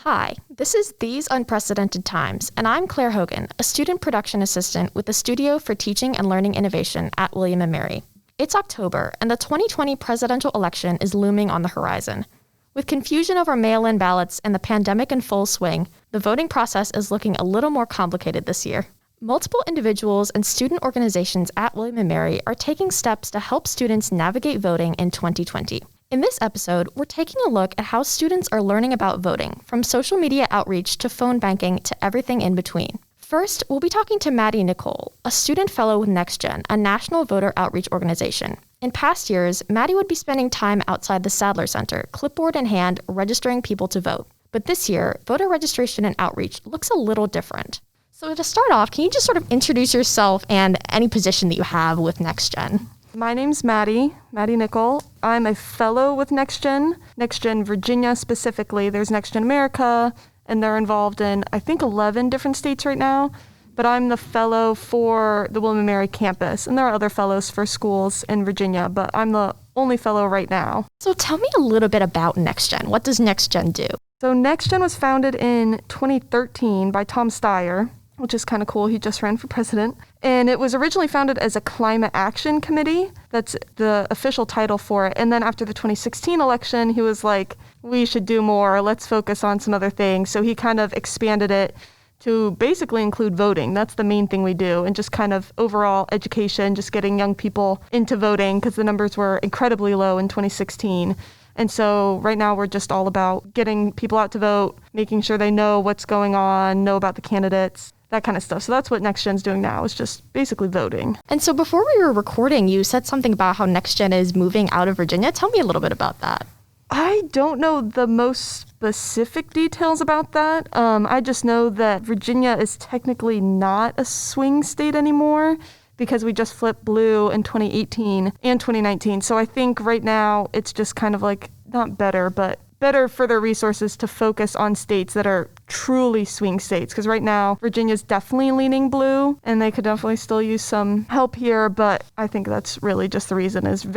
Hi, this is These Unprecedented Times, and I'm Claire Hogan, a student production assistant with the Studio for Teaching and Learning Innovation at William & Mary. It's October, and the 2020 presidential election is looming on the horizon. With confusion over mail-in ballots and the pandemic in full swing, the voting process is looking a little more complicated this year. Multiple individuals and student organizations at William & Mary are taking steps to help students navigate voting in 2020. In this episode, we're taking a look at how students are learning about voting, from social media outreach to phone banking to everything in between. First, we'll be talking to Maddi Nicol, a student fellow with NextGen, a national voter outreach organization. In past years, Maddi would be spending time outside the Sadler Center, clipboard in hand, registering people to vote. But this year, voter registration and outreach looks a little different. So to start off, can you just sort of introduce yourself and any position that you have with NextGen? My name's Maddi Nicol. I'm a fellow with NextGen Virginia specifically. There's NextGen America, and they're involved in, I think, 11 different states right now. But I'm the fellow for the William & Mary campus, and there are other fellows for schools in Virginia, but I'm the only fellow right now. So tell me a little bit about NextGen. What does NextGen do? So NextGen was founded in 2013 by Tom Steyer, which is kind of cool. He just ran for president. And it was originally founded as a climate action committee. That's the official title for it. And then after the 2016 election, he was like, we should do more. Let's focus on some other things. So he kind of expanded it to basically include voting. That's the main thing we do. And just kind of overall education, just getting young people into voting because the numbers were incredibly low in 2016. And so right now we're just all about getting people out to vote, making sure they know what's going on, know about the candidates, that kind of stuff. So that's what NextGen's doing now, is just basically voting. And so before we were recording, you said something about how NextGen is moving out of Virginia. Tell me a little bit about that. I don't know the most specific details about that. I just know that Virginia is technically not a swing state anymore because we just flipped blue in 2018 and 2019. So I think right now it's just kind of like, not better, but better for their resources to focus on states that are truly swing states. Because right now, Virginia's definitely leaning blue, and they could definitely still use some help here. But I think that's really just the reason is in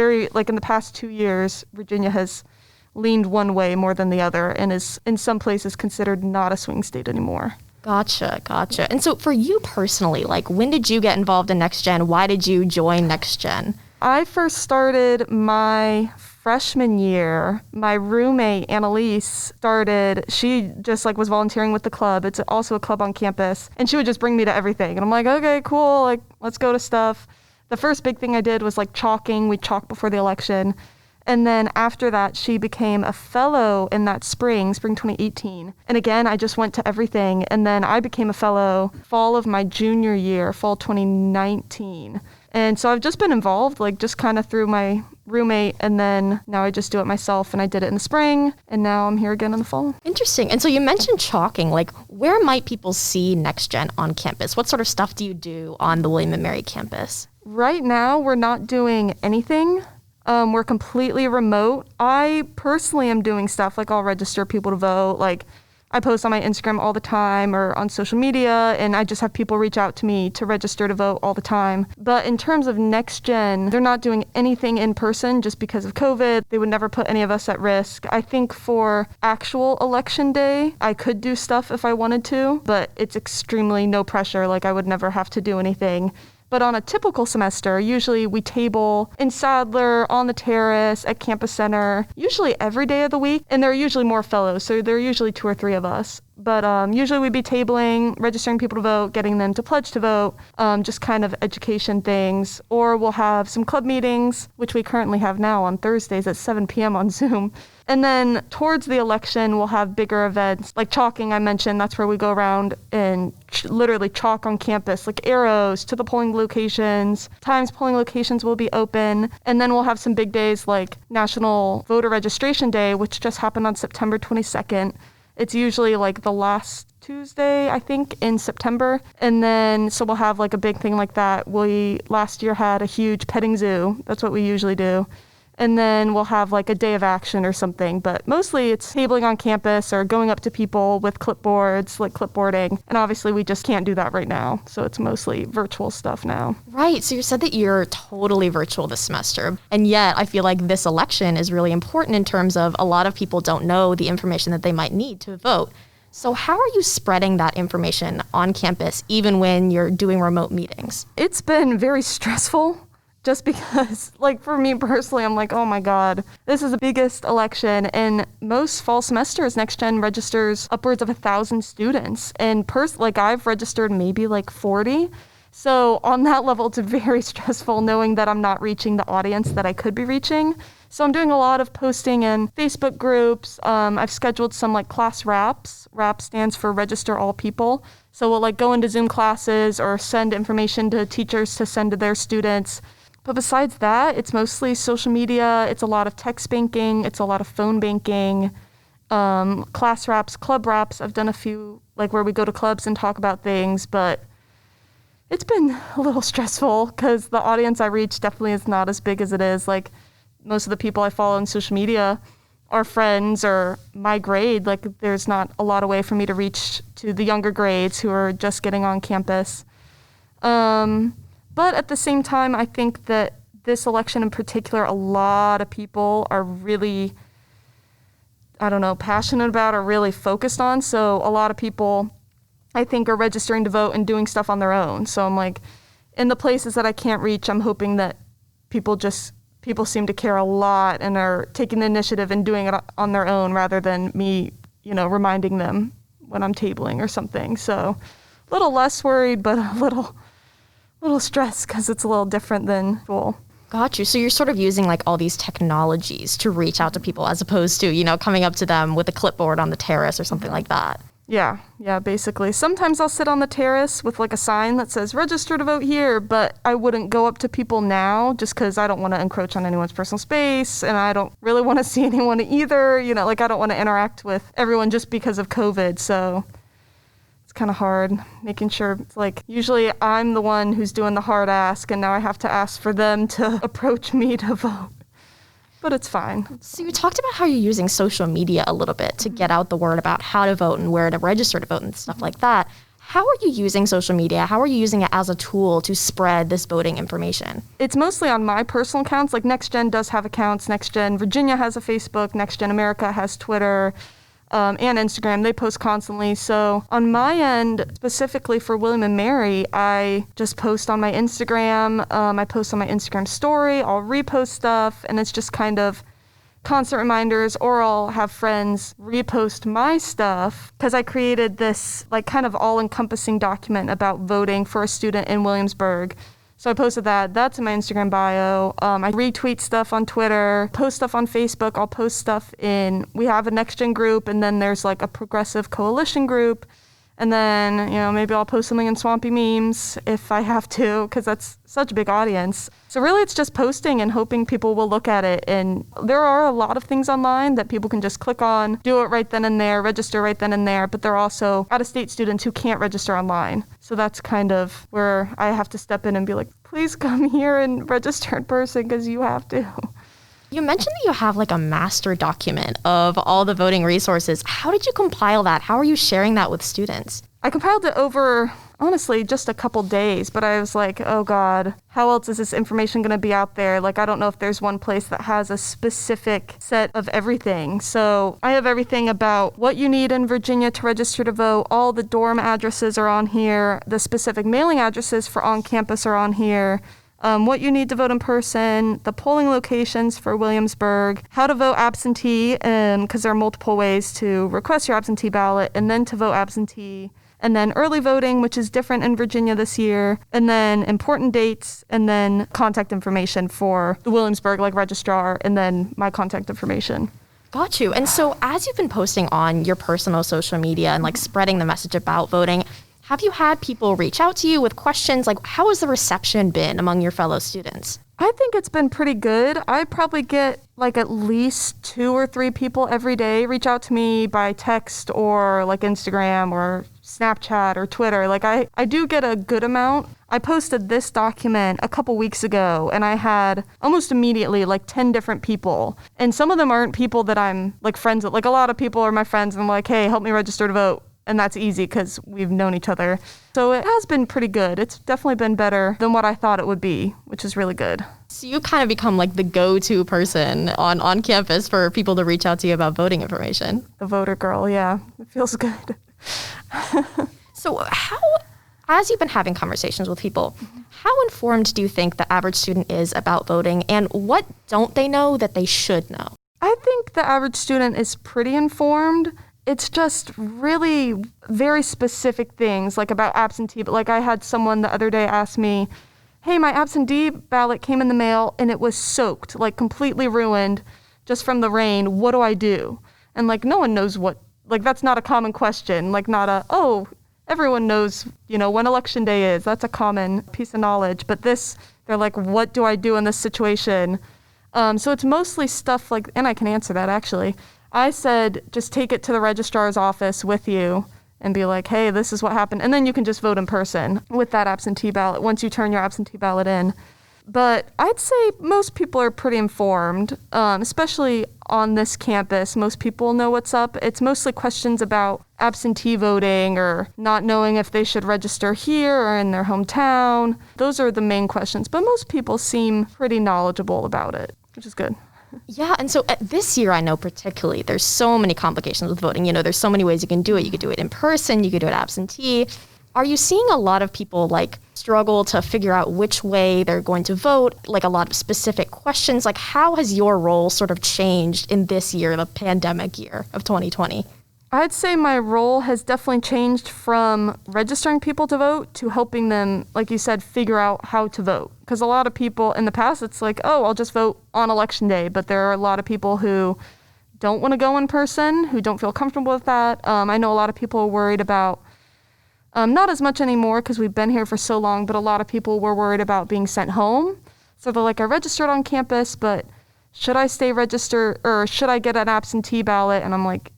the past 2 years, Virginia has leaned one way more than the other and is in some places considered not a swing state anymore. Gotcha. And so for you personally, when did you get involved in NextGen? Why did you join NextGen? I first started my freshman year. My roommate, Annalise, she just was volunteering with the club. It's also a club on campus. And she would just bring me to everything. And I'm like, okay, cool. Let's go to stuff. The first big thing I did was chalking. We chalked before the election. And then after that, she became a fellow in that spring 2018. And again, I just went to everything. And then I became a fellow fall of my junior year, fall 2019. And so I've just been involved, just kind of through my roommate, and then now I just do it myself, and I did it in the spring, and now I'm here again in the fall. Interesting. And so you mentioned chalking. Where might people see NextGen on campus? What sort of stuff do you do on the William & Mary campus? Right now, we're not doing anything. We're completely remote. I personally am doing stuff, I'll register people to vote, I post on my Instagram all the time or on social media, and I just have people reach out to me to register to vote all the time. But in terms of NextGen, they're not doing anything in person just because of COVID. They would never put any of us at risk. I think for actual election day, I could do stuff if I wanted to, but it's extremely no pressure. I would never have to do anything. But on a typical semester, usually we table in Sadler, on the terrace, at Campus Center, usually every day of the week. And there are usually more fellows, so there are usually 2 or 3 of us. But usually we'd be tabling, registering people to vote, getting them to pledge to vote, just kind of education things. Or we'll have some club meetings, which we currently have now on Thursdays at 7 p.m. on Zoom. And then towards the election, we'll have bigger events like chalking, I mentioned. That's where we go around and literally chalk on campus, arrows to the polling locations. Times polling locations will be open. And then we'll have some big days like National Voter Registration Day, which just happened on September 22nd. It's usually the last Tuesday, I think, in September. And then, so we'll have a big thing like that. We last year had a huge petting zoo. That's what we usually do. And then we'll have a day of action or something. But mostly it's tabling on campus or going up to people with clipboards, clipboarding. And obviously we just can't do that right now. So it's mostly virtual stuff now. Right. So you said that you're totally virtual this semester. And yet I feel like this election is really important in terms of a lot of people don't know the information that they might need to vote. So how are you spreading that information on campus, even when you're doing remote meetings? It's been very stressful. Just because, like, for me personally, I'm like, oh my God, this is the biggest election. And most fall semesters, NextGen registers upwards of 1,000 students. And I've registered maybe like 40. So on that level, it's very stressful knowing that I'm not reaching the audience that I could be reaching. So I'm doing a lot of posting in Facebook groups. I've scheduled some like class wraps. WRAP stands for Register All People. So we'll like go into Zoom classes or send information to teachers to send to their students. But besides that, it's mostly social media. It's a lot of text banking. It's a lot of phone banking, class wraps, club wraps. I've done a few, like where we go to clubs and talk about things, but it's been a little stressful because the audience I reach definitely is not as big as it is. Like most of the people I follow on social media are friends or my grade. Like there's not a lot of way for me to reach to the younger grades who are just getting on campus. But at the same time, I think that this election in particular, a lot of people are really, passionate about or really focused on. So a lot of people, I think, are registering to vote and doing stuff on their own. So I'm like, in the places that I can't reach, I'm hoping that people seem to care a lot and are taking the initiative and doing it on their own rather than me, reminding them when I'm tabling or something. So a little less worried, but a little stressed because it's a little different than usual. Got you. So you're sort of using like all these technologies to reach out to people as opposed to, coming up to them with a clipboard on the terrace or something like that. Yeah, basically. Sometimes I'll sit on the terrace with like a sign that says register to vote here, but I wouldn't go up to people now just because I don't want to encroach on anyone's personal space and I don't really want to see anyone either. I don't want to interact with everyone just because of COVID. So it's kind of hard making sure it's like usually I'm the one who's doing the hard ask and now I have to ask for them to approach me to vote. But it's fine. So you talked about how you're using social media a little bit to get out the word about how to vote and where to register to vote and stuff like that. How are you using social media? How are you using it as a tool to spread this voting information? It's mostly on my personal accounts. Like NextGen does have accounts. NextGen Virginia has a Facebook. NextGen America has Twitter. And Instagram, they post constantly. So on my end, specifically for William & Mary, I just post on my Instagram. I post on my Instagram story. I'll repost stuff, and it's just kind of constant reminders, or I'll have friends repost my stuff because I created this like kind of all-encompassing document about voting for a student in Williamsburg. So I posted that. That's in my Instagram bio. I retweet stuff on Twitter, post stuff on Facebook. I'll post stuff we have a NextGen group, and then there's like a progressive coalition group. And then, maybe I'll post something in Swampy Memes if I have to, because that's such a big audience. So really it's just posting and hoping people will look at it. And there are a lot of things online that people can just click on, do it right then and there, register right then and there. But there are also out-of-state students who can't register online. So that's kind of where I have to step in and be like, please come here and register in person because you have to. You mentioned that you have like a master document of all the voting resources. How did you compile that? How are you sharing that with students? I compiled it over, honestly, just a couple days, but I was like, oh God, how else is this information going to be out there? Like, I don't know if there's one place that has a specific set of everything. So I have everything about what you need in Virginia to register to vote. All the dorm addresses are on here. The specific mailing addresses for on campus are on here. What you need to vote in person, the polling locations for Williamsburg, how to vote absentee, because there are multiple ways to request your absentee ballot, and then to vote absentee, and then early voting, which is different in Virginia this year, and then important dates, and then contact information for the Williamsburg registrar, and then my contact information. Got you. And so as you've been posting on your personal social media and spreading the message about voting, have you had people reach out to you with questions? How has the reception been among your fellow students? I think it's been pretty good. I probably get at least 2 or 3 people every day reach out to me by text or Instagram or Snapchat or Twitter. I do get a good amount. I posted this document a couple weeks ago and I had almost immediately 10 different people. And some of them aren't people that I'm friends with. A lot of people are my friends and I'm like, hey, help me register to vote. And that's easy because we've known each other. So it has been pretty good. It's definitely been better than what I thought it would be, which is really good. So you kind of become the go-to person on campus for people to reach out to you about voting information. The voter girl, yeah. It feels good. So as you've been having conversations with people, how informed do you think the average student is about voting, and what don't they know that they should know? I think the average student is pretty informed. It's just really very specific things, like about absentee. But like I had someone the other day ask me, hey, my absentee ballot came in the mail and it was soaked, like completely ruined just from the rain. What do I do? And like no one knows what, like that's not a common question, like not everyone knows, when election day is. That's a common piece of knowledge. But they're like, what do I do in this situation? So it's mostly stuff like, and I can answer that actually. I said, just take it to the registrar's office with you and be like, hey, this is what happened. And then you can just vote in person with that absentee ballot once you turn your absentee ballot in. But I'd say most people are pretty informed, especially on this campus. Most people know what's up. It's mostly questions about absentee voting or not knowing if they should register here or in their hometown. Those are the main questions. But most people seem pretty knowledgeable about it, which is good. Yeah, and so this year, I know particularly, there's so many complications with voting. There's so many ways you can do it. You could do it in person, you could do it absentee. Are you seeing a lot of people struggle to figure out which way they're going to vote, like a lot of specific questions? Like how has your role sort of changed in this year, the pandemic year of 2020? I'd say my role has definitely changed from registering people to vote to helping them, like you said, figure out how to vote. Because a lot of people in the past, it's like, oh, I'll just vote on election day. But there are a lot of people who don't want to go in person, who don't feel comfortable with that. I know a lot of people are worried about, not as much anymore because we've been here for so long, but a lot of people were worried about being sent home. So they're like, I registered on campus, but should I stay registered or should I get an absentee ballot? And I'm like,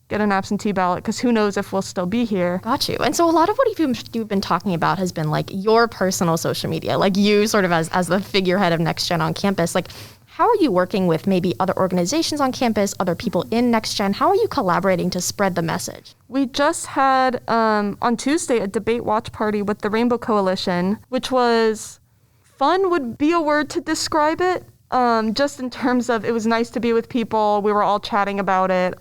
get an absentee ballot because who knows if we'll still be here. Got you. And so a lot of what you've been talking about has been like your personal social media, like you sort of as the figurehead of NextGen on campus. Like how are you working with maybe other organizations on campus, other people in NextGen? How are you collaborating to spread the message? We just had on Tuesday a debate watch party with the Rainbow Coalition, which was fun would be a word to describe it. Just in terms of it was nice to be with people. We were all chatting about it.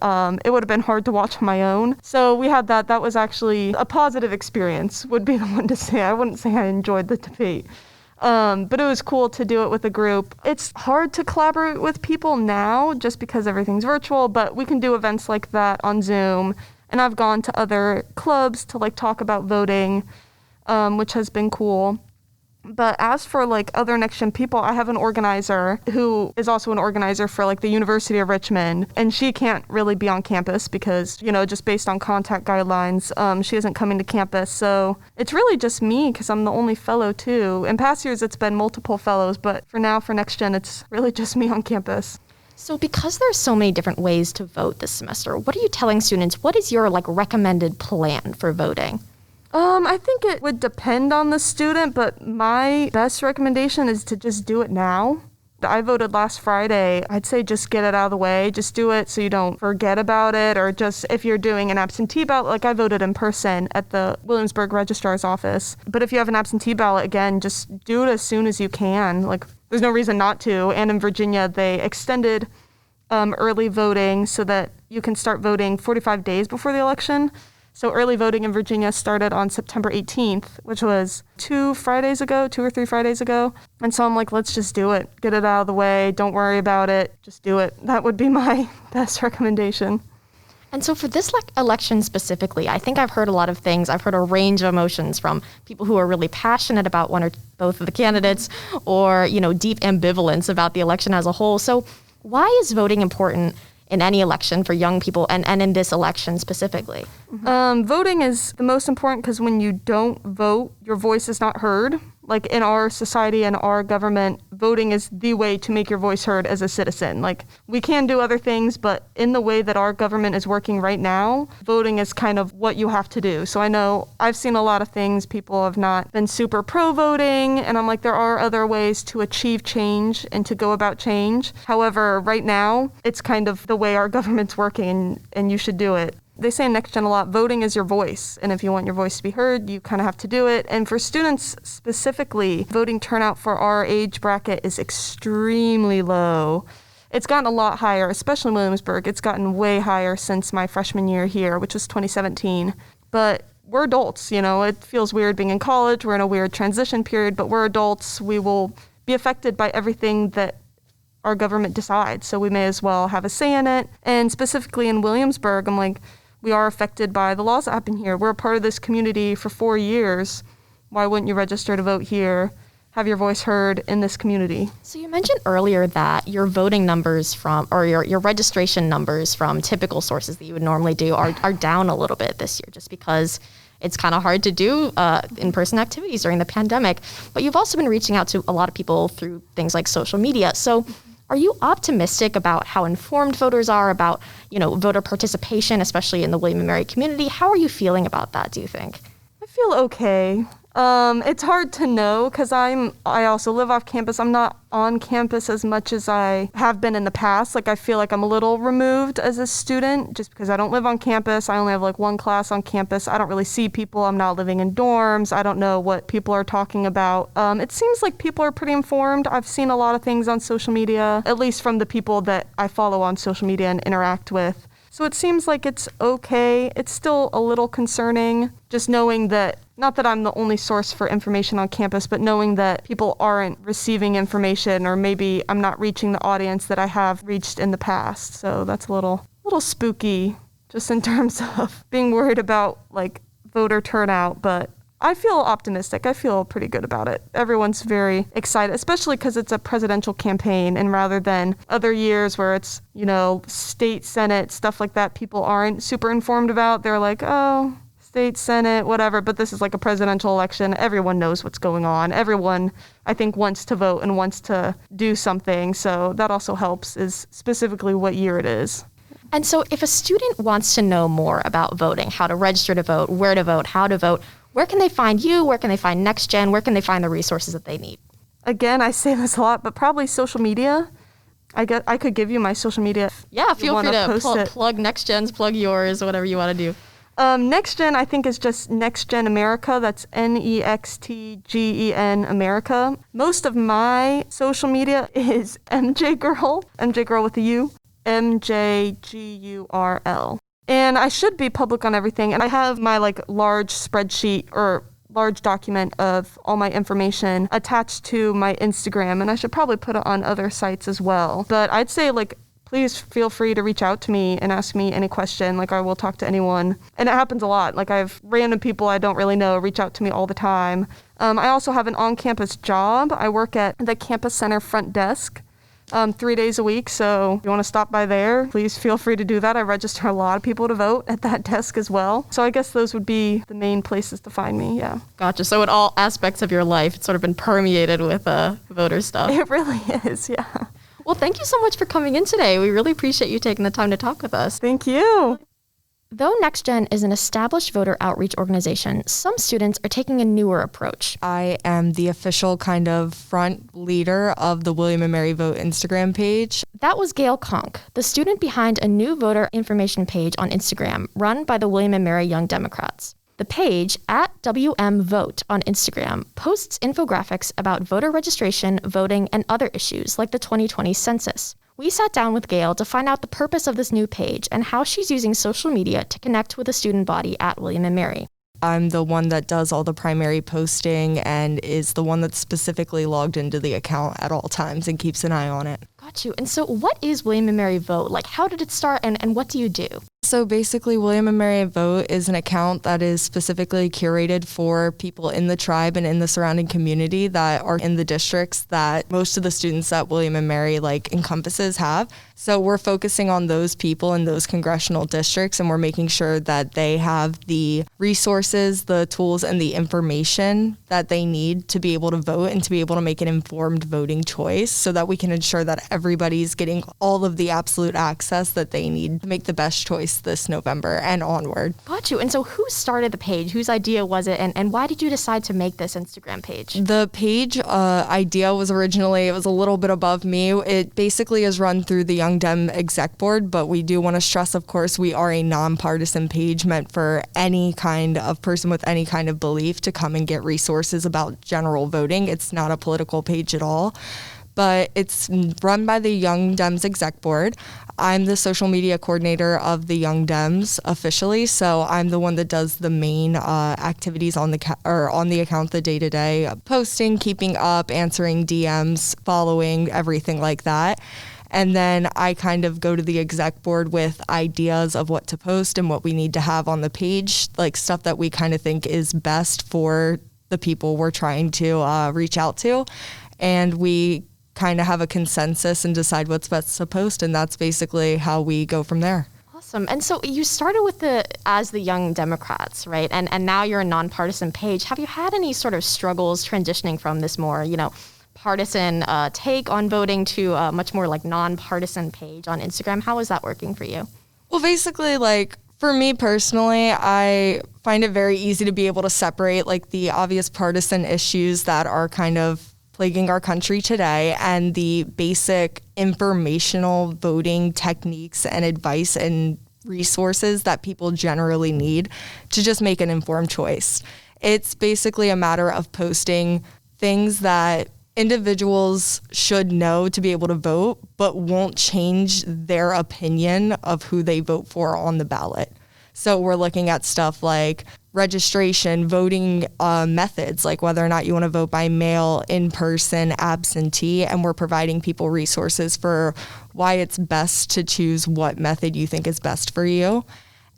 It would have been hard to watch on my own. So we had that. That was actually a positive experience would be the one to say. I wouldn't say I enjoyed the debate. But it was cool to do it with a group. It's hard to collaborate with people now just because everything's virtual, but we can do events like that on Zoom. And I've gone to other clubs to talk about voting, which has been cool. But as for other NextGen people, I have an organizer who is also an organizer for the University of Richmond, and she can't really be on campus because, just based on contact guidelines, she isn't coming to campus. So it's really just me because I'm the only fellow too. In past years, it's been multiple fellows, but for now, for NextGen, it's really just me on campus. So because there's so many different ways to vote this semester, what are you telling students? What is your recommended plan for voting? I think it would depend on the student, but my best recommendation is to just do it now. I voted last Friday. I'd say just get it out of the way. Just do it so you don't forget about it, or just if you're doing an absentee ballot, I voted in person at the Williamsburg Registrar's office. But if you have an absentee ballot, again, just do it as soon as you can. There's no reason not to. And in Virginia, they extended early voting so that you can start voting 45 days before the election. So early voting in Virginia started on September 18th, which was 2 or 3 Fridays ago. And so I'm like, let's just do it. Get it out of the way. Don't worry about it. Just do it. That would be my best recommendation. And so for this election specifically, I think I've heard a lot of things. I've heard a range of emotions from people who are really passionate about one or both of the candidates or, deep ambivalence about the election as a whole. So why is voting important in any election for young people and in this election specifically? Voting is the most important because when you don't vote, your voice is not heard. In our society and our government, voting is the way to make your voice heard as a citizen. We can do other things, but in the way that our government is working right now, voting is kind of what you have to do. So I know I've seen a lot of things. People have not been super pro-voting, and I'm there are other ways to achieve change and to go about change. However, right now, it's kind of the way our government's working, and you should do it. They say in NextGen a lot, voting is your voice. And if you want your voice to be heard, you kind of have to do it. And for students specifically, voting turnout for our age bracket is extremely low. it's gotten a lot higher, especially in Williamsburg. It's gotten way higher since my freshman year here, which was 2017. But we're adults, it feels weird being in college. We're in a weird transition period, but we're adults. We will be affected by everything that our government decides. So we may as well have a say in it. And specifically in Williamsburg, I'm like, we are affected by the laws that happen here. We're a part of this community for 4 years. Why wouldn't you register to vote here? Have your voice heard in this community. So you mentioned earlier that your voting numbers your registration numbers from typical sources that you would normally do are down a little bit this year, just because it's kind of hard to do in-person activities during the pandemic. But you've also been reaching out to a lot of people through things like social media. So are you optimistic about how informed voters are about, voter participation, especially in the William & Mary community? How are you feeling about that, do you think? I feel okay. It's hard to know because I also live off campus. I'm not on campus as much as I have been in the past. Like, I feel like I'm a little removed as a student just because I don't live on campus. I only have one class on campus. I don't really see people. I'm not living in dorms. I don't know what people are talking about. It seems like people are pretty informed. I've seen a lot of things on social media, at least from the people that I follow on social media and interact with. So it seems like it's okay. It's still a little concerning, just knowing that, not that I'm the only source for information on campus, but knowing that people aren't receiving information, or maybe I'm not reaching the audience that I have reached in the past. So that's a little spooky, just in terms of being worried about voter turnout, but I feel optimistic. I feel pretty good about it. Everyone's very excited, especially because it's a presidential campaign, and rather than other years where it's, state, senate, stuff like that, people aren't super informed about. They're like, oh, state, senate, whatever. But this is like a presidential election. Everyone knows what's going on. Everyone, I think, wants to vote and wants to do something. So that also helps, is specifically what year it is. And so if a student wants to know more about voting, how to register to vote, where to vote, how to vote, where can they find you? Where can they find NextGen? Where can they find the resources that they need? Again, I say this a lot, but probably social media. I could give you my social media. Yeah, feel free to plug NextGen's, plug yours, whatever you want to do. NextGen, I think, is just NextGen America. That's NextGen America. Most of my social media is MJ Girl with a U, MJGURL. And I should be public on everything. And I have my large spreadsheet or large document of all my information attached to my Instagram. And I should probably put it on other sites as well. But I'd say please feel free to reach out to me and ask me any question. I will talk to anyone. And it happens a lot. I have random people I don't really know reach out to me all the time. I also have an on-campus job. I work at the campus center front desk 3 days a week. So if you want to stop by there, please feel free to do that. I register a lot of people to vote at that desk as well. So I guess those would be the main places to find me, yeah. Gotcha. So in all aspects of your life, it's sort of been permeated with voter stuff. It really is, yeah. Well, thank you so much for coming in today. We really appreciate you taking the time to talk with us. Thank you. Though NextGen is an established voter outreach organization, some students are taking a newer approach. I am the official kind of front leader of the William & Mary Vote Instagram page. That was Gail Conk, the student behind a new voter information page on Instagram run by the William & Mary Young Democrats. The page, @WMVote on Instagram, posts infographics about voter registration, voting, and other issues like the 2020 census. We sat down with Gail to find out the purpose of this new page and how she's using social media to connect with the student body at William & Mary. I'm the one that does all the primary posting and is the one that's specifically logged into the account at all times and keeps an eye on it. Got you. And so what is William & Mary Vote? How did it start and what do you do? So basically, William & Mary Vote is an account that is specifically curated for people in the tribe and in the surrounding community that are in the districts that most of the students at William & Mary encompasses have. So we're focusing on those people in those congressional districts, and we're making sure that they have the resources, the tools, and the information that they need to be able to vote and to be able to make an informed voting choice so that we can ensure that everybody's getting all of the absolute access that they need to make the best choice this November and onward. Got you. And so who started the page? Whose idea was it? And why did you decide to make this Instagram page? The page idea was originally, it was a little bit above me. It basically is run through the Young Dem exec board, but we do want to stress, of course, we are a nonpartisan page meant for any kind of person with any kind of belief to come and get resources about general voting. It's not a political page at all. but it's run by the Young Dems exec board. I'm the social media coordinator of the Young Dems officially, so I'm the one that does the main activities on the account, the day-to-day posting, keeping up, answering DMs, following, everything like that. And then I kind of go to the exec board with ideas of what to post and what we need to have on the page, like stuff that we kind of think is best for the people we're trying to reach out to. And we kind of have a consensus and decide what's best to post. And that's basically how we go from there. Awesome. And so you started with as the Young Democrats, right? And now you're a nonpartisan page. Have you had any sort of struggles transitioning from this more, partisan take on voting to a much more like nonpartisan page on Instagram? How is that working for you? Well, basically, like for me personally, I find it very easy to be able to separate like the obvious partisan issues that are kind of plaguing our country today and the basic informational voting techniques and advice and resources that people generally need to just make an informed choice. It's basically a matter of posting things that individuals should know to be able to vote, but won't change their opinion of who they vote for on the ballot. So we're looking at stuff like registration, voting methods, like whether or not you want to vote by mail, in person, absentee, and we're providing people resources for why it's best to choose what method you think is best for you.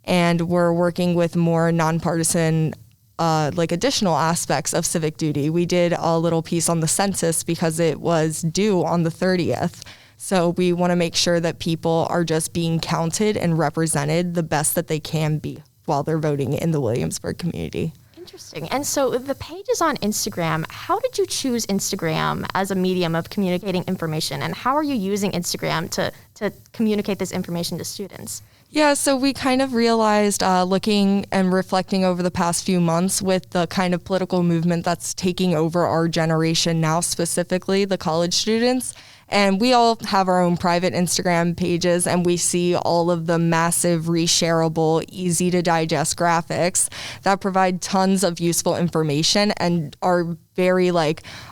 And we're working with more nonpartisan additional aspects of civic duty. We did a little piece on the census because it was due on the 30th. So we want to make sure that people are just being counted and represented the best that they can be while they're voting in the Williamsburg community. Interesting. And so the page is on Instagram. How did you choose Instagram as a medium of communicating information? And how are you using Instagram to communicate this information to students? Yeah, so we kind of realized looking and reflecting over the past few months with the kind of political movement that's taking over our generation now, specifically the college students. And we all have our own private Instagram pages, and we see all of the massive, reshareable, easy to digest graphics that provide tons of useful information and are very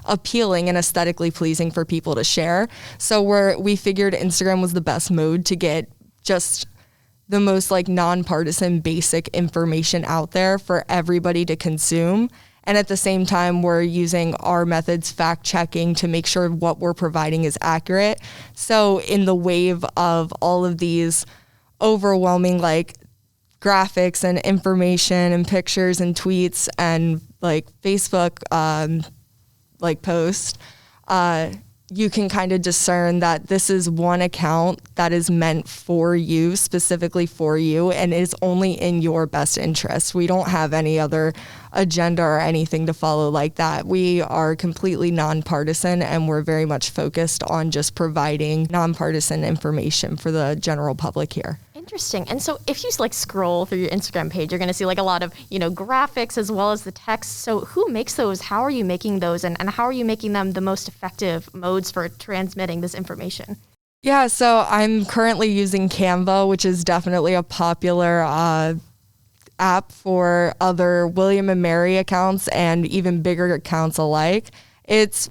appealing and aesthetically pleasing for people to share. So we figured Instagram was the best mode to get just the most nonpartisan basic information out there for everybody to consume. And at the same time, we're using our methods, fact checking, to make sure what we're providing is accurate. So in the wave of all of these overwhelming graphics and information and pictures and tweets and Facebook posts, you can kind of discern that this is one account that is meant for you, specifically for you, and is only in your best interest. We don't have any other agenda or anything to follow like that. We are completely nonpartisan, and we're very much focused on just providing nonpartisan information for the general public here. Interesting. And so if you scroll through your Instagram page, you're going to see a lot of, graphics as well as the text. So who makes those? How are you making those? And how are you making them the most effective modes for transmitting this information? Yeah, so I'm currently using Canva, which is definitely a popular app for other William and Mary accounts and even bigger accounts alike. It's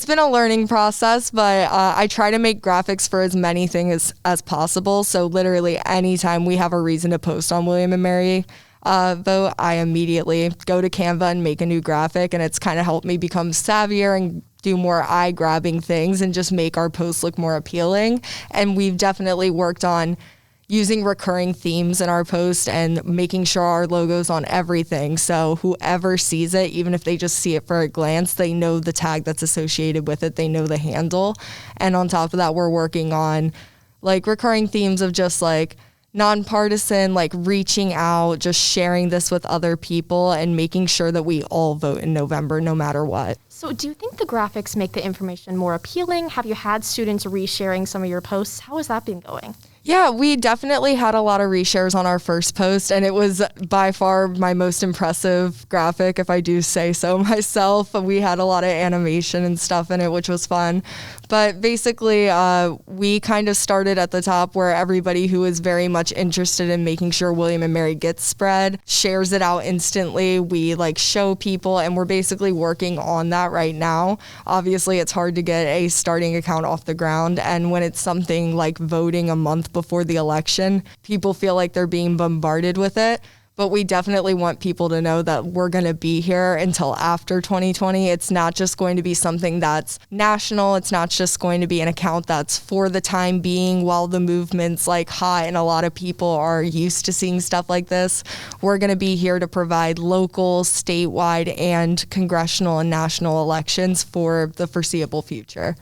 been a learning process, but I try to make graphics for as many things as possible. So literally anytime we have a reason to post on William and Mary vote, I immediately go to Canva and make a new graphic. And it's kind of helped me become savvier and do more eye-grabbing things and just make our posts look more appealing. And we've definitely worked on using recurring themes in our post and making sure our logo's on everything. So whoever sees it, even if they just see it for a glance, they know the tag that's associated with it. They know the handle. And on top of that, we're working on recurring themes of just nonpartisan, reaching out, just sharing this with other people and making sure that we all vote in November, no matter what. So do you think the graphics make the information more appealing? Have you had students resharing some of your posts? How has that been going? Yeah, we definitely had a lot of reshares on our first post, and it was by far my most impressive graphic, if I do say so myself. We had a lot of animation and stuff in it, which was fun. But basically, we kind of started at the top where everybody who is very much interested in making sure William & Mary gets spread shares it out instantly. We show people, and we're basically working on that right now. Obviously, it's hard to get a starting account off the ground, and when it's something like voting a month before the election, people feel like they're being bombarded with it. But we definitely want people to know that we're going to be here until after 2020. It's not just going to be something that's national. It's not just going to be an account that's for the time being while the movement's hot and a lot of people are used to seeing stuff like this. We're going to be here to provide local, statewide, and congressional and national elections for the foreseeable future.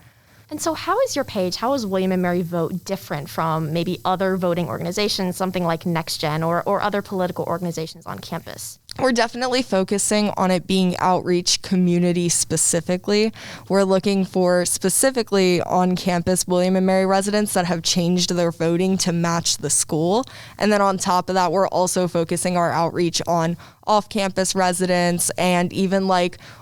And so how is your page, how is William & Mary Vote different from maybe other voting organizations, something like NextGen or other political organizations on campus? We're definitely focusing on it being outreach community specifically. We're looking for specifically on campus William & Mary residents that have changed their voting to match the school. And then on top of that, we're also focusing our outreach on off-campus residents and even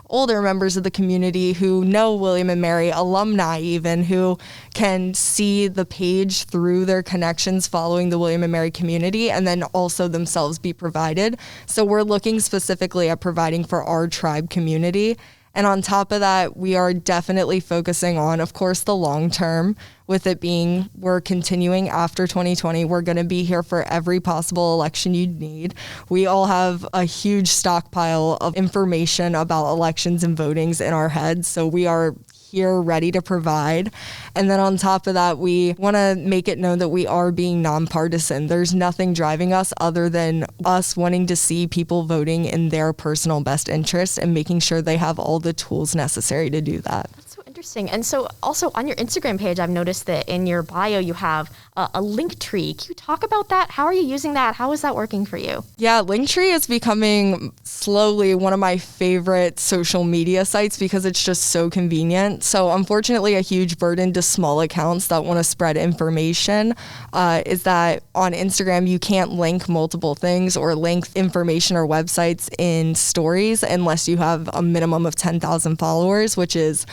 older members of the community who know William & Mary, alumni even, who can see the page through their connections following the William & Mary community and then also themselves be provided. So we're looking specifically at providing for our tribe community. And on top of that, we are definitely focusing on, of course, the long term, with it being we're continuing after 2020. We're going to be here for every possible election you need. We all have a huge stockpile of information about elections and votings in our heads. So we are here ready to provide. And then on top of that, we want to make it known that we are being nonpartisan. There's nothing driving us other than us wanting to see people voting in their personal best interest and making sure they have all the tools necessary to do that. That's so interesting. And so also on your Instagram page, I've noticed that in your bio, you have a link tree. Can you talk about that? How are you using that? How is that working for you? Yeah, Linktree is becoming slowly one of my favorite social media sites because it's just so convenient. So unfortunately, a huge burden to small accounts that want to spread information is that on Instagram, you can't link multiple things or link information or websites in stories unless you have a minimum of 10,000 followers, which is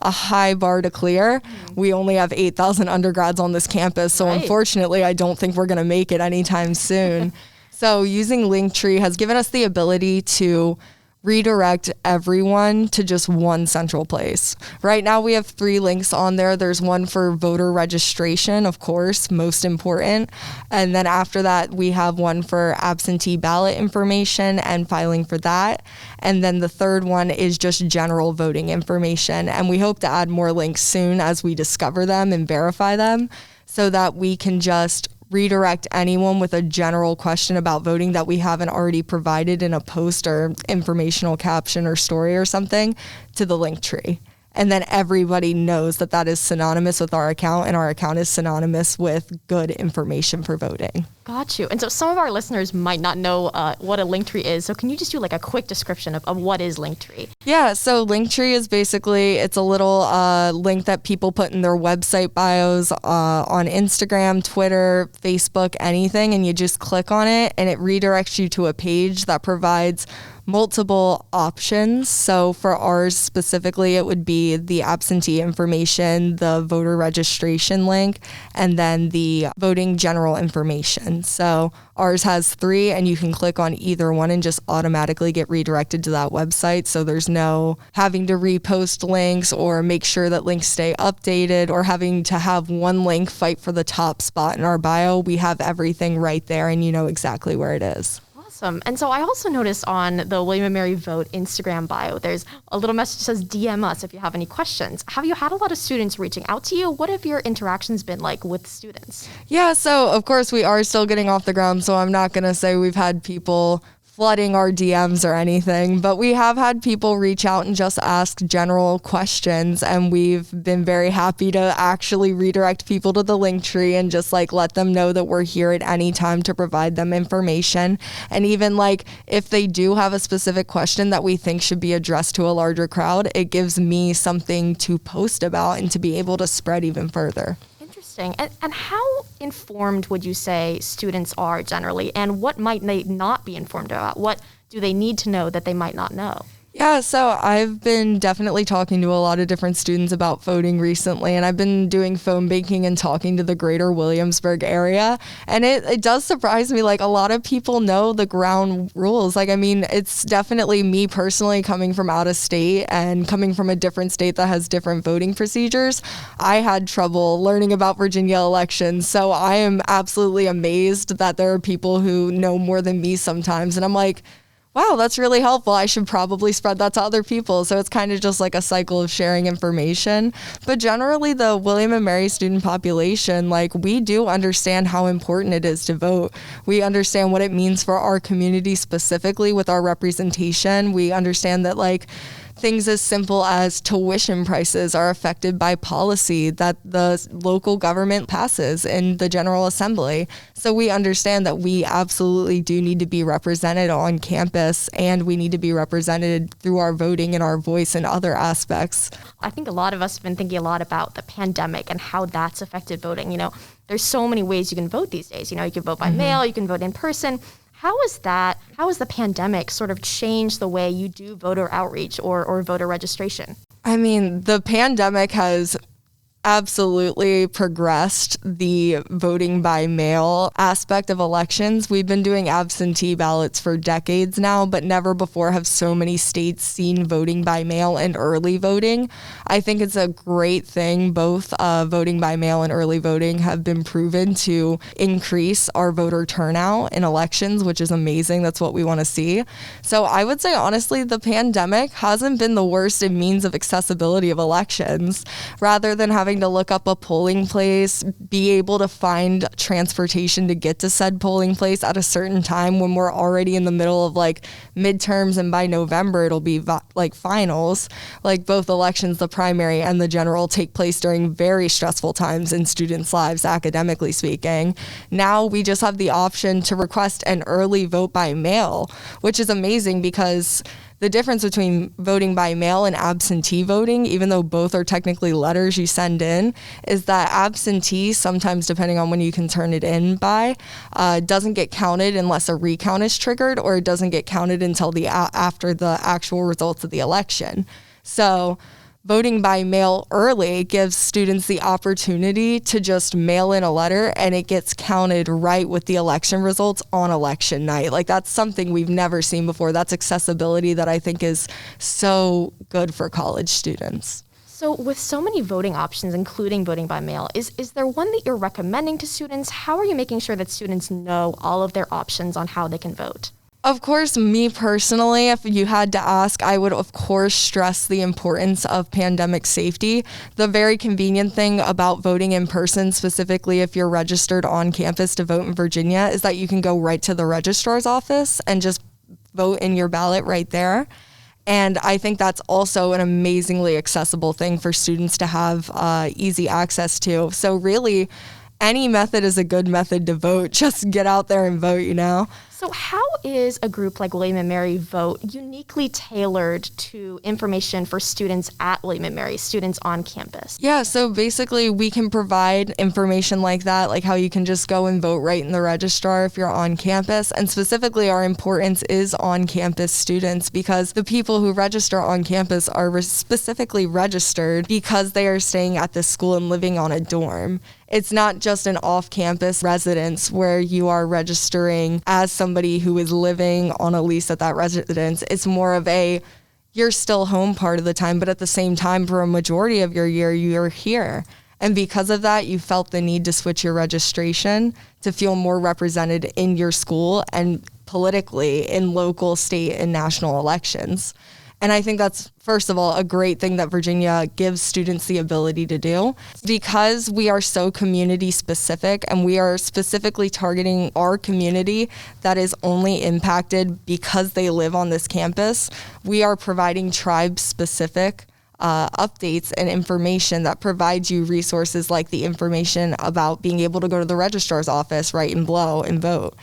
a high bar to clear. We only have 8,000 undergrads on this campus, so unfortunately, I don't think we're going to make it anytime soon. So using Linktree has given us the ability to redirect everyone to just one central place. Right now we have 3 links on there. There's one for voter registration, of course, most important. And then after that, we have one for absentee ballot information and filing for that. And then the third one is just general voting information. And we hope to add more links soon as we discover them and verify them so that we can just redirect anyone with a general question about voting that we haven't already provided in a post or informational caption or story or something to the link tree. And then everybody knows that that is synonymous with our account, and our account is synonymous with good information for voting. Got you. And so some of our listeners might not know what a Linktree is. So can you just do a quick description of what is Linktree? Yeah, so Linktree is basically, it's a little link that people put in their website bios on Instagram, Twitter, Facebook, anything, and you just click on it and it redirects you to a page that provides multiple options. So for ours specifically, it would be the absentee information, the voter registration link, and then the voting general information. So ours has 3, and you can click on either one and just automatically get redirected to that website. So there's no having to repost links or make sure that links stay updated or having to have one link fight for the top spot in our bio. We have everything right there, and you know exactly where it is. Awesome. And so I also noticed on the William & Mary Vote Instagram bio, there's a little message that says DM us if you have any questions. Have you had a lot of students reaching out to you? What have your interactions been like with students? Yeah, so of course we are still getting off the ground, so I'm not going to say we've had people flooding our DMs or anything, but we have had people reach out and just ask general questions, and we've been very happy to actually redirect people to the link tree and just let them know that we're here at any time to provide them information. And even if they do have a specific question that we think should be addressed to a larger crowd, it gives me something to post about and to be able to spread even further. Interesting. And how informed would you say students are generally, and what might they not be informed about? What do they need to know that they might not know? Yeah, so I've been definitely talking to a lot of different students about voting recently, and I've been doing phone banking and talking to the greater Williamsburg area. And it does surprise me, like a lot of people know the ground rules. Like, I mean, it's definitely me personally coming from out of state and coming from a different state that has different voting procedures. I had trouble learning about Virginia elections. So I am absolutely amazed that there are people who know more than me sometimes. And I'm like, wow, that's really helpful. I should probably spread that to other people. So it's kind of just like a cycle of sharing information. But generally, the William and Mary student population, like we do understand how important it is to vote. We understand what it means for our community specifically with our representation. We understand that like things as simple as tuition prices are affected by policy that the local government passes in the General Assembly. So we understand that we absolutely do need to be represented on campus, and we need to be represented through our voting and our voice and other aspects. I think a lot of us have been thinking a lot about the pandemic and how that's affected voting. You know, there's so many ways you can vote these days. You know, you can vote by mail, you can vote in person. How has the pandemic sort of changed the way you do voter outreach or voter registration? I mean, the pandemic has absolutely progressed the voting by mail aspect of elections. We've been doing absentee ballots for decades now, but never before have so many states seen voting by mail and early voting. I think it's a great thing. Both voting by mail and early voting have been proven to increase our voter turnout in elections, which is amazing. That's what we want to see. So I would say, honestly, the pandemic hasn't been the worst in means of accessibility of elections. Rather than having to look up a polling place, be able to find transportation to get to said polling place at a certain time when we're already in the middle of like midterms, and by November it'll be like finals. Like both elections, the primary and the general, take place during very stressful times in students' lives, academically speaking. Now we just have the option to request an early vote by mail, which is amazing because the difference between voting by mail and absentee voting, even though both are technically letters you send in, is that absentee, sometimes depending on when you can turn it in by, doesn't get counted unless a recount is triggered, or it doesn't get counted until after the actual results of the election. So voting by mail early gives students the opportunity to just mail in a letter, and it gets counted right with the election results on election night. Like, that's something we've never seen before. That's accessibility that I think is so good for college students. So with so many voting options, including voting by mail, is there one that you're recommending to students? How are you making sure that students know all of their options on how they can vote? Of course, me personally, if you had to ask, I would of course stress the importance of pandemic safety. The very convenient thing about voting in person, specifically if you're registered on campus to vote in Virginia, is that you can go right to the registrar's office and just vote in your ballot right there. And I think that's also an amazingly accessible thing for students to have easy access to. So really, any method is a good method to vote. Just get out there and vote, you know? So how is a group like William & Mary Vote uniquely tailored to information for students at William & Mary, students on campus? Yeah, so basically we can provide information like that, like how you can just go and vote right in the registrar if you're on campus. And specifically our importance is on campus students, because the people who register on campus are specifically registered because they are staying at this school and living on a dorm. It's not just an off-campus residence where you are registering as somebody who is living on a lease at that residence. It's more of you're still home part of the time, but at the same time, for a majority of your year, you're here. And because of that, you felt the need to switch your registration to feel more represented in your school and politically in local, state, and national elections. And I think that's, first of all, a great thing that Virginia gives students the ability to do. Because we are so community specific and we are specifically targeting our community that is only impacted because they live on this campus, we are providing tribe specific updates and information that provides you resources like the information about being able to go to the registrar's office, write and blow and vote.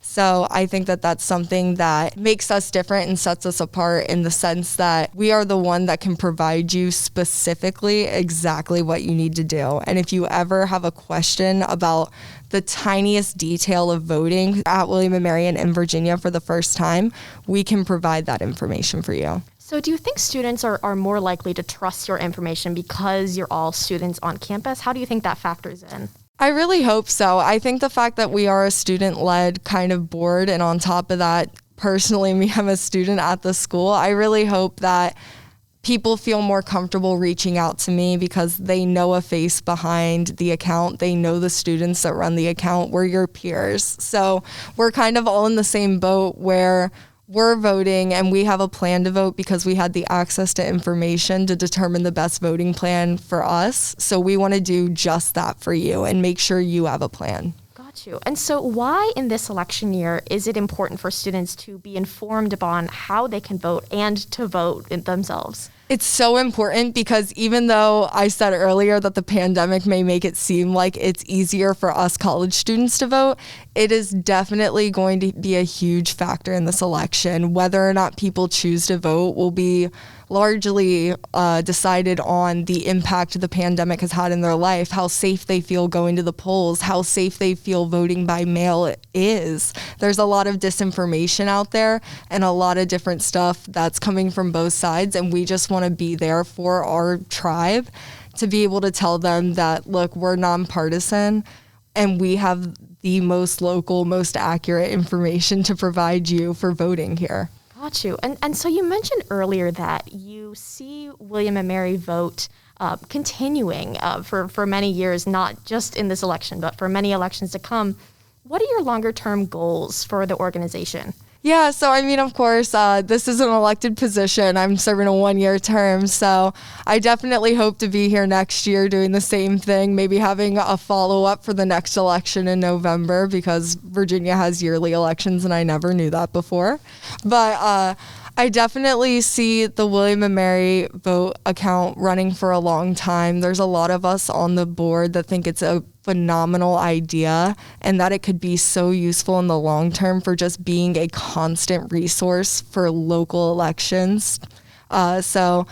So I think that that's something that makes us different and sets us apart in the sense that we are the one that can provide you specifically exactly what you need to do. And if you ever have a question about the tiniest detail of voting at William & Mary and in Virginia for the first time, we can provide that information for you. So do you think students are more likely to trust your information because you're all students on campus? How do you think that factors in? I really hope so. I think the fact that we are a student-led kind of board, and on top of that, personally, me, I'm a student at the school, I really hope that people feel more comfortable reaching out to me because they know a face behind the account. They know the students that run the account. We're your peers. So we're kind of all in the same boat where we're voting and we have a plan to vote because we had the access to information to determine the best voting plan for us. So we want to do just that for you and make sure you have a plan. Got you. And so why in this election year is it important for students to be informed upon how they can vote and to vote themselves? It's so important because even though I said earlier that the pandemic may make it seem like it's easier for us college students to vote, it is definitely going to be a huge factor in this election. Whether or not people choose to vote will be largely decided on the impact the pandemic has had in their life, how safe they feel going to the polls, how safe they feel voting by mail is. There's a lot of disinformation out there and a lot of different stuff that's coming from both sides, and we just want to be there for our tribe to be able to tell them that, look, we're nonpartisan and we have the most local, most accurate information to provide you for voting here. Got you. And so you mentioned earlier that you see William & Mary vote continuing for many years, not just in this election, but for many elections to come. What are your longer term goals for the organization? Yeah, so I mean, of course, this is an elected position. I'm serving a 1-year term, so I definitely hope to be here next year doing the same thing, maybe having a follow-up for the next election in November because Virginia has yearly elections and I never knew that before. But I definitely see the William & Mary vote account running for a long time. There's a lot of us on the board that think it's a phenomenal idea and that it could be so useful in the long term for just being a constant resource for local elections. So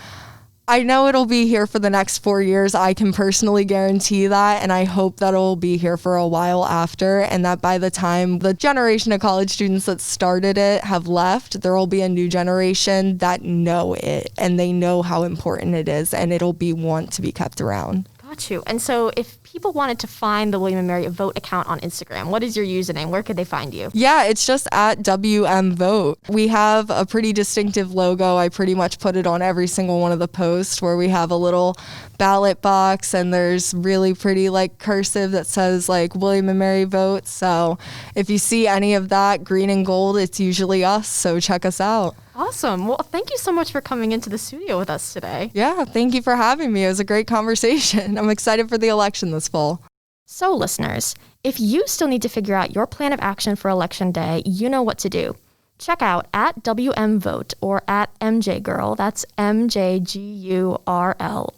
I know it'll be here for the next 4 years. I can personally guarantee that, and I hope that it'll be here for a while after, and that by the time the generation of college students that started it have left, there will be a new generation that know it, and they know how important it is, and it'll be want to be kept around. Got you. And so if people wanted to find the William & Mary Vote account on Instagram, what is your username? Where could they find you? Yeah, it's just at WM Vote. We have a pretty distinctive logo. I pretty much put it on every single one of the posts where we have a little ballot box and there's really pretty like cursive that says like William & Mary Vote. So if you see any of that green and gold, it's usually us. So check us out. Awesome. Well, thank you so much for coming into the studio with us today. Yeah, thank you for having me. It was a great conversation. I'm excited for the election this fall. So listeners, if you still need to figure out your plan of action for Election Day, you know what to do. Check out at WM Vote or at MJGirl, that's MJGURL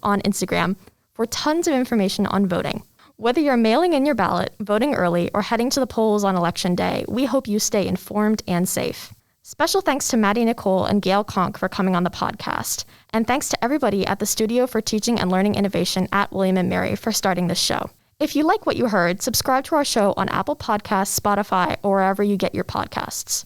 on Instagram for tons of information on voting. Whether you're mailing in your ballot, voting early, or heading to the polls on Election Day, we hope you stay informed and safe. Special thanks to Maddi Nicol and Gail Conk for coming on the podcast. And thanks to everybody at the Studio for Teaching and Learning Innovation at William & Mary for starting this show. If you like what you heard, subscribe to our show on Apple Podcasts, Spotify, or wherever you get your podcasts.